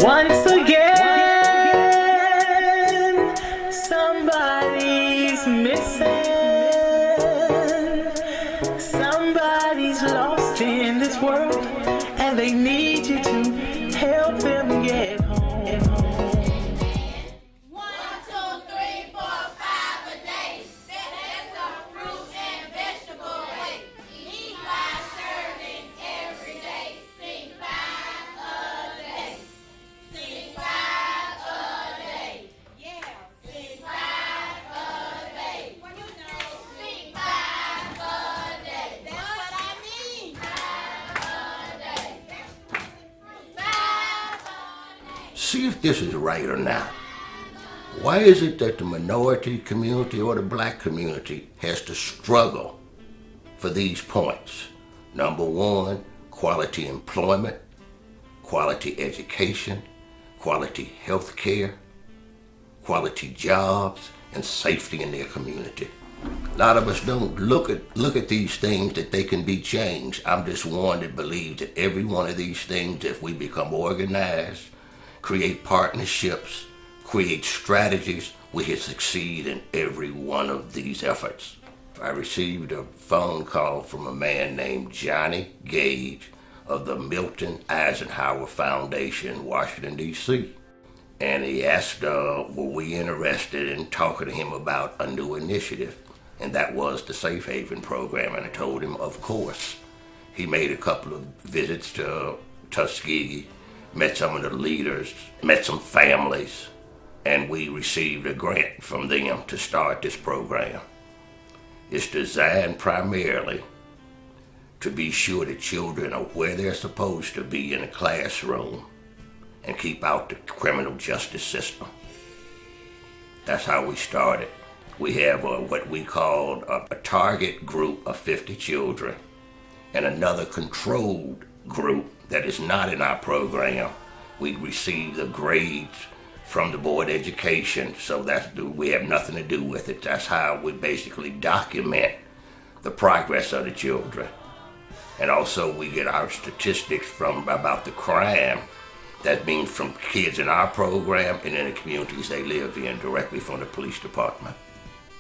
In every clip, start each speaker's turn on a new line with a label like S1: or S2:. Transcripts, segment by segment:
S1: Once again, somebody's missing. Somebody's lost in this world, and they need you to help them get home.
S2: 1, 2, 3, 4, 5 a day. That's some fruit and vegetable weight. Eat 5 servings every day. Sing 5 a day. Sing 5 a day. Yeah. Sing 5 a day. What you know? Sing 5 a day. That's what I mean. 5 a day. 5 a day.
S3: See if this is right or not. Why is it that the minority community or the black community has to struggle for these points? Number one, quality employment, quality education, quality health care, quality jobs, and safety in their community. A lot of us don't look at these things that they can be changed. I'm just one that believes that every one of these things, if we become organized, create partnerships, create strategies, we can succeed in every one of these efforts. I received a phone call from a man named Johnny Gage of the Milton Eisenhower Foundation, Washington, D.C. And he asked, were we interested in talking to him about a new initiative? And that was the Safe Haven program. And I told him, of course. He made a couple of visits to Tuskegee, met some of the leaders, met some families, and we received a grant from them to start this program. It's designed primarily to be sure that children are where they're supposed to be in a classroom and keep out the criminal justice system. That's how we started. We have what we call a target group of 50 children and another controlled group that is not in our program. We receive the grades from the Board of Education, so we have nothing to do with it. That's how we basically document the progress of the children. And also we get our statistics from about the crime. That means from kids in our program and in the communities they live in, directly from the police department.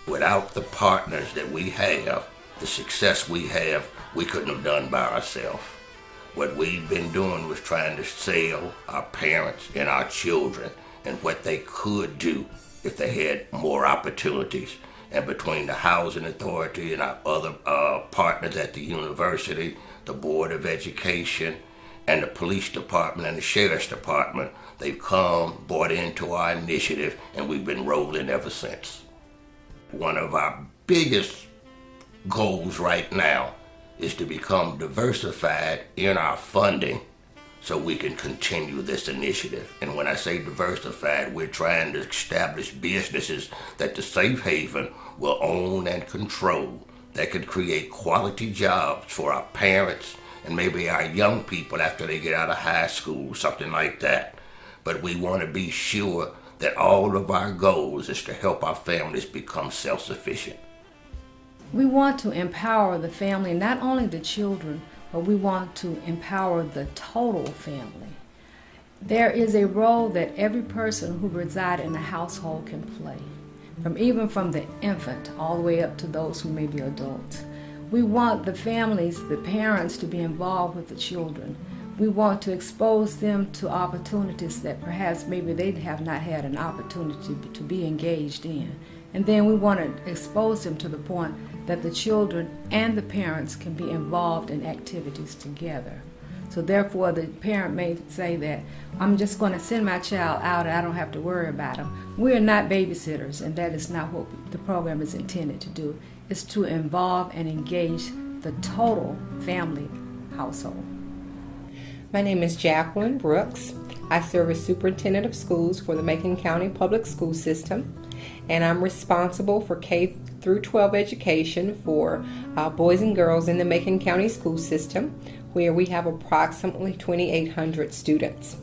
S3: Without the partners that we have, the success we have, we couldn't have done by ourselves. What we've been doing was trying to sell our parents and our children and what they could do if they had more opportunities. And between the Housing Authority and our other partners at the university, the Board of Education, and the Police Department and the Sheriff's Department, they've come, bought into our initiative, and we've been rolling ever since. One of our biggest goals right now is to become diversified in our funding so we can continue this initiative. And when I say diversified, we're trying to establish businesses that the Safe Haven will own and control, that could create quality jobs for our parents and maybe our young people after they get out of high school, something like that. But we want to be sure that all of our goals is to help our families become self-sufficient.
S4: We want to empower the family, not only the children, but we want to empower the total family. There is a role that every person who resides in a household can play, even from the infant all the way up to those who may be adults. We want the families, the parents, to be involved with the children. We want to expose them to opportunities that perhaps maybe they have not had an opportunity to be engaged in. And then we want to expose them to the point that the children and the parents can be involved in activities together. So therefore, the parent may say that, I'm just going to send my child out and I don't have to worry about them. We are not babysitters, and that is not what the program is intended to do. It's to involve and engage the total family household.
S5: My name is Jacqueline Brooks. I serve as Superintendent of Schools for the Macon County Public School System, and I'm responsible for K through 12 education for boys and girls in the Macon County School System, where we have approximately 2,800 students.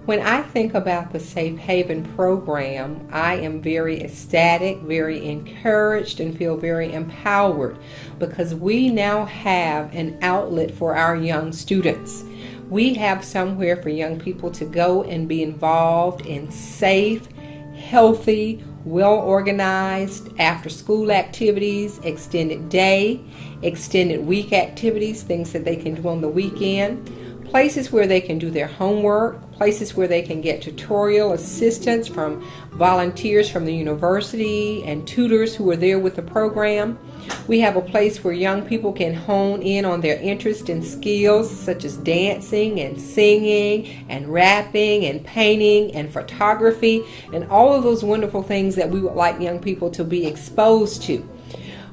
S5: When I think about the Safe Haven program, I am very ecstatic, very encouraged, and feel very empowered because we now have an outlet for our young students. We have somewhere for young people to go and be involved in safe, healthy, well-organized after-school activities, extended day, extended week activities, things that they can do on the weekend, places where they can do their homework, places where they can get tutorial assistance from volunteers from the university and tutors who are there with the program. We have a place where young people can hone in on their interest in skills such as dancing and singing and rapping and painting and photography and all of those wonderful things that we would like young people to be exposed to.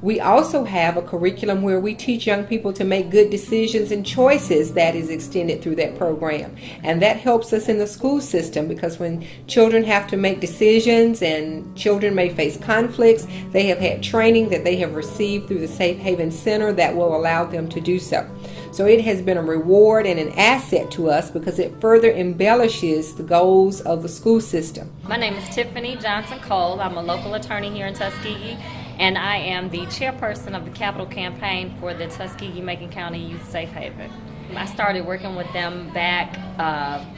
S5: We also have a curriculum where we teach young people to make good decisions and choices that is extended through that program. And that helps us in the school system because when children have to make decisions and children may face conflicts, they have had training that they have received through the Safe Haven Center that will allow them to do so. So it has been a reward and an asset to us because it further embellishes the goals of the school system.
S6: My name is Tiffany Johnson Cole. I'm a local attorney here in Tuskegee, and I am the chairperson of the capital campaign for the Tuskegee Macon County Youth Safe Haven. I started working with them back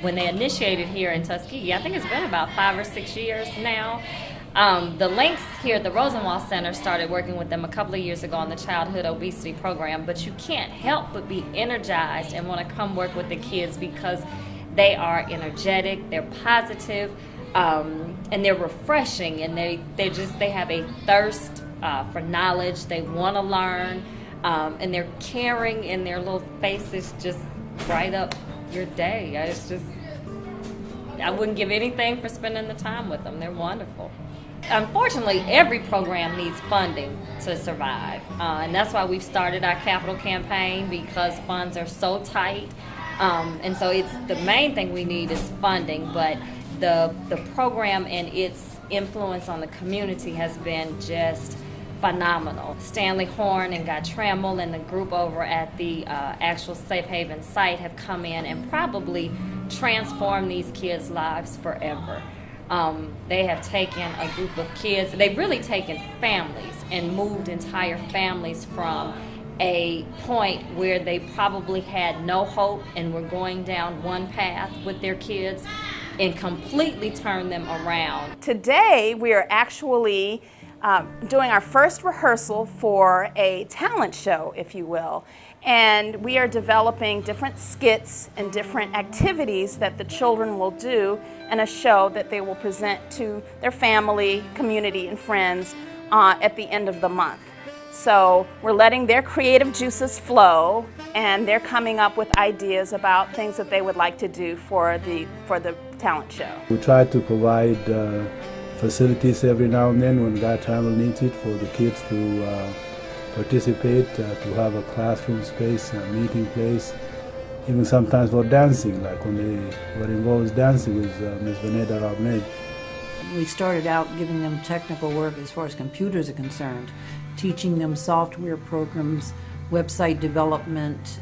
S6: when they initiated here in Tuskegee. I think it's been about 5 or 6 years now. The Links here at the Rosenwald Center started working with them a couple of years ago on the childhood obesity program, but you can't help but be energized and want to come work with the kids because they are energetic, they're positive, and they're refreshing, and they have a thirst for knowledge. They want to learn, and they're caring, and their little faces just bright up your day. I wouldn't give anything for spending the time with them. They're wonderful. Unfortunately, every program needs funding to survive, and that's why we've started our capital campaign because funds are so tight, and so it's the main thing we need is funding, but the program and its influence on the community has been just phenomenal. Stanley Horn and Guy Trammell and the group over at the actual Safe Haven site have come in and probably transformed these kids' lives forever. They have taken a group of kids, they've really taken families and moved entire families from a point where they probably had no hope and were going down one path with their kids and completely turned them around.
S7: Today we are actually doing our first rehearsal for a talent show, if you will. And we are developing different skits and different activities that the children will do in a show that they will present to their family, community, and friends at the end of the month. So we're letting their creative juices flow, and they're coming up with ideas about things that they would like to do for the talent show.
S8: We try to provide facilities every now and then when Guy Trammell needs it for the kids to participate, to have a classroom space, a meeting place, even sometimes for dancing, like when involves dancing with Ms. Vanessa Robney.
S9: We started out giving them technical work as far as computers are concerned, teaching them software programs, website development,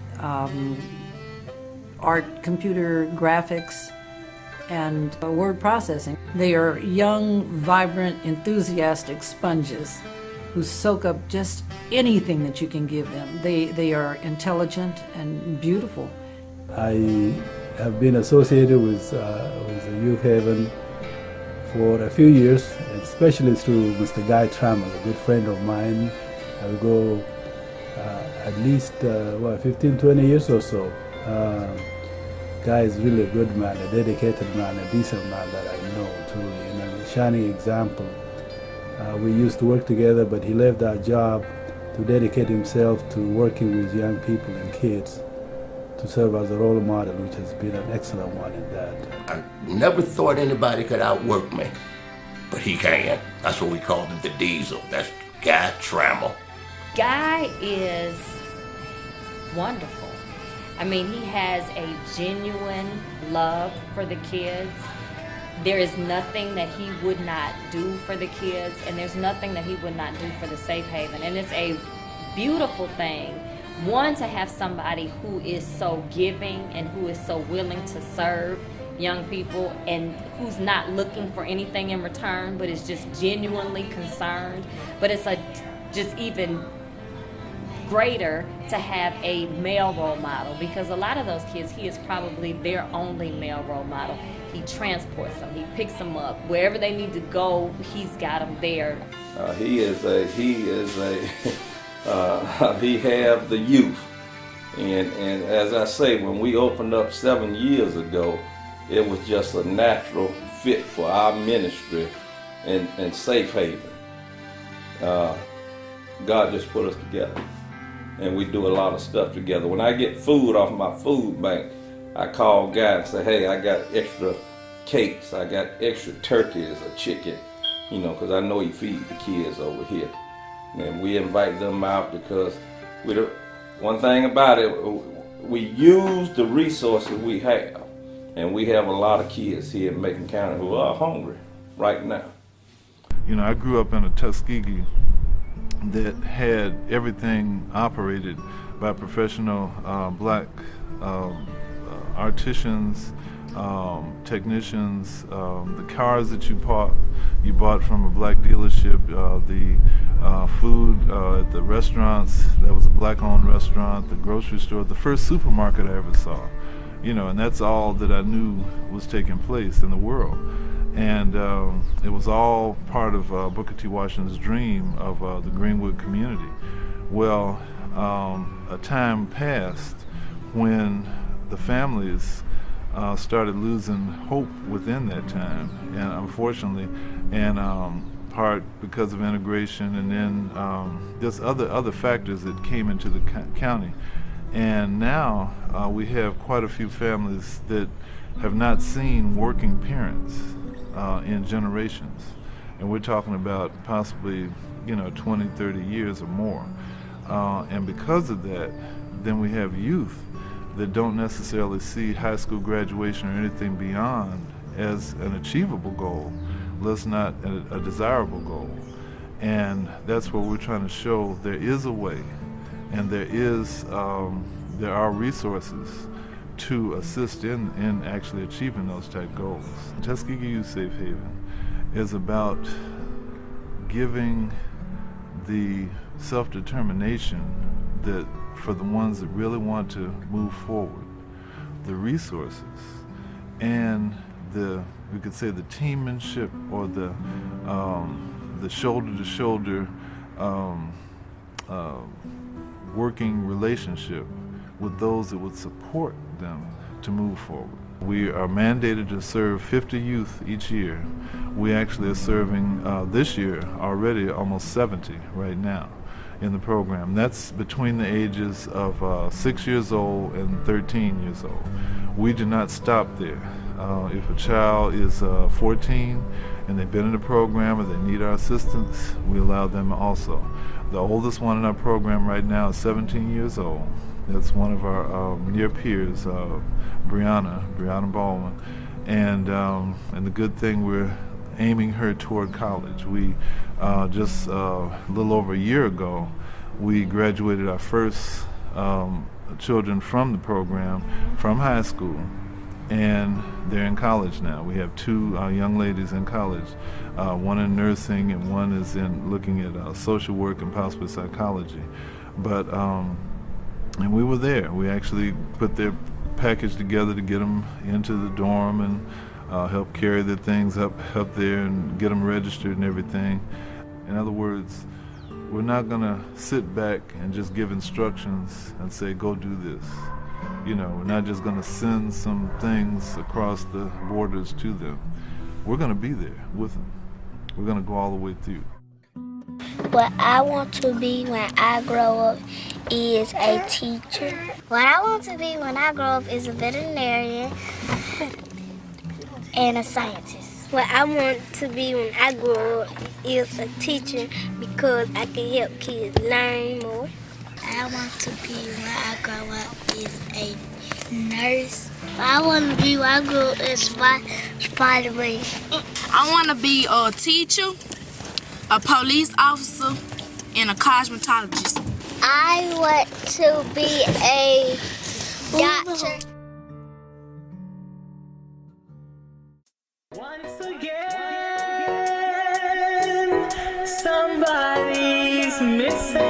S9: art, computer graphics, and word processing. They are young, vibrant, enthusiastic sponges who soak up just anything that you can give them. They are intelligent and beautiful.
S8: I have been associated with the Youth Haven for a few years, especially through Mr. Guy Trammell, a good friend of mine. I will go at least 15, 20 years or so. Guy is really a good man, a dedicated man, a decent man that I know truly, and a shining example. We used to work together, but he left that job to dedicate himself to working with young people and kids to serve as a role model, which has been an excellent one in that.
S3: I never thought anybody could outwork me, but he can. That's what we called him, the Diesel. That's Guy Trammell.
S6: Guy is wonderful. I mean, he has a genuine love for the kids. There is nothing that he would not do for the kids, and there's nothing that he would not do for the Safe Haven. And it's a beautiful thing, one, to have somebody who is so giving and who is so willing to serve young people and who's not looking for anything in return, but is just genuinely concerned. But it's just even greater to have a male role model, because a lot of those kids, he is probably their only male role model. He transports them, he picks them up wherever they need to go. He's got them there.
S10: He have the youth, and as I say, when we opened up 7 years ago, it was just a natural fit for our ministry and Safe Haven. God just put us together, and we do a lot of stuff together. When I get food off my food bank, I call God and say, hey, I got extra cakes, I got extra turkeys or chicken, you know, because I know he feeds the kids over here. And we invite them out because one thing about it, we use the resources we have. And we have a lot of kids here in Macon County who are hungry right now.
S11: You know, I grew up in a Tuskegee that had everything operated by professional black artisans, technicians. The cars that you bought from a black dealership, the food at the restaurants, that was a black-owned restaurant, the grocery store, the first supermarket I ever saw. You know, and that's all that I knew was taking place in the world. And it was all part of Booker T. Washington's dream of the Greenwood community. Well, a time passed when the families started losing hope within that time, and unfortunately, and part because of integration, and then just other factors that came into the county. And now we have quite a few families that have not seen working parents in generations. And we're talking about possibly, 20, 30 years or more. And because of that, then we have youth that don't necessarily see high school graduation or anything beyond as an achievable goal, less not a desirable goal. And that's what we're trying to show. There is a way, and there are resources to assist in actually achieving those type goals. Tuskegee Youth Safe Haven is about giving the self-determination that for the ones that really want to move forward, the resources and we could say the teammanship, or the shoulder-to-shoulder working relationship with those that would support them to move forward. We are mandated to serve 50 youth each year. We actually are serving this year already almost 70 right now in the program. That's between the ages of 6 years old and 13 years old. We do not stop there. If a child is 14 and they've been in the program or they need our assistance, we allow them also. The oldest one in our program right now is 17 years old. That's one of our near peers, Brianna Baldwin. And the good thing, we're aiming her toward college. We just a little over a year ago, we graduated our first children from the program from high school, and they're in college now. We have two young ladies in college, one in nursing and one is in looking at social work and possibly psychology. But and we were there. We actually put their package together to get them into the dorm and help carry their things up there and get them registered and everything. In other words, we're not gonna sit back and just give instructions and say, go do this. We're not just gonna send some things across the borders to them. We're gonna be there with them. We're gonna go all the way through.
S12: What I want to be when I grow up is a teacher. What I want to be when I grow up is a veterinarian and a scientist. What I want to be when I grow up is a teacher because I can help kids learn more. I want to be when I grow up is a nurse. What I want to be when I grow up is Spider-Man.
S13: I want to be a teacher, a police officer, and a cosmetologist.
S12: I want to be a doctor.
S1: Once again, somebody's missing.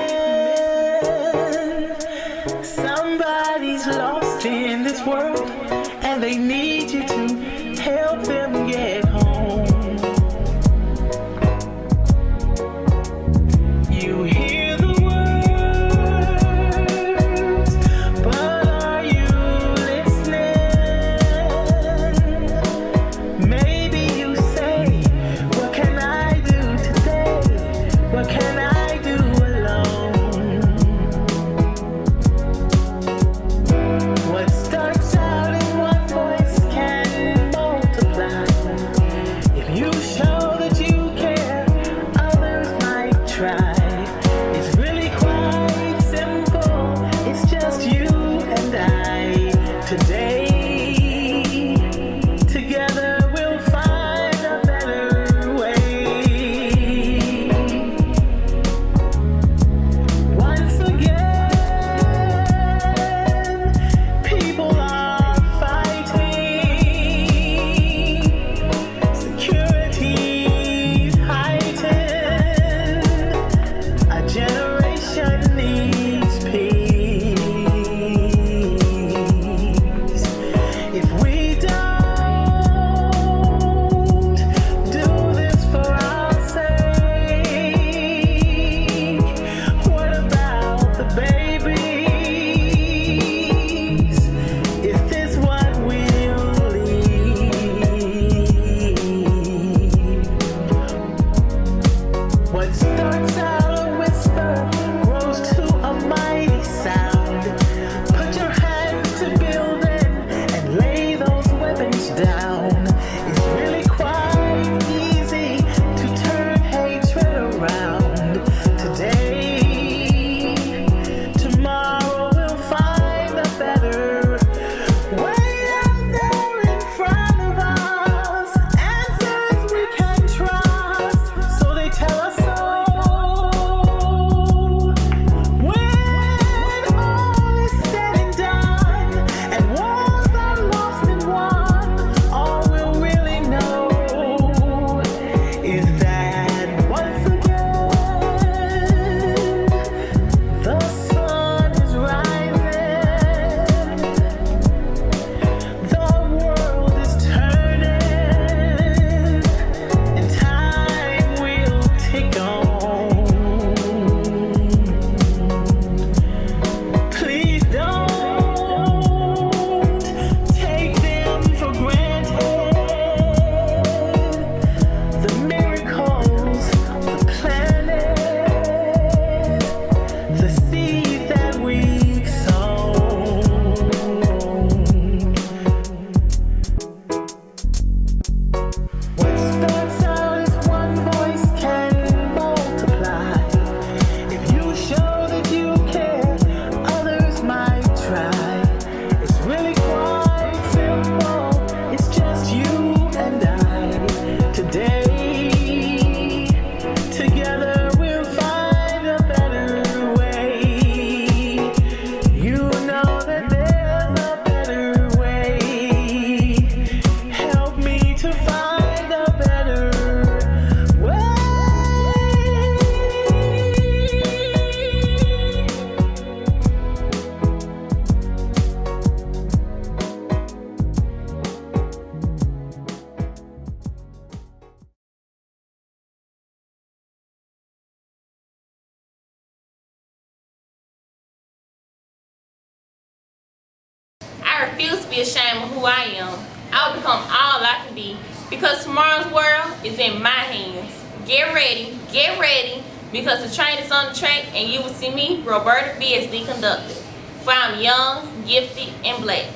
S14: refuse to be ashamed of who I am. I will become all I can be because tomorrow's world is in my hands. Get ready, because the train is on the track and you will see me, Roberta B, as the conductor. For I'm young, gifted, and black.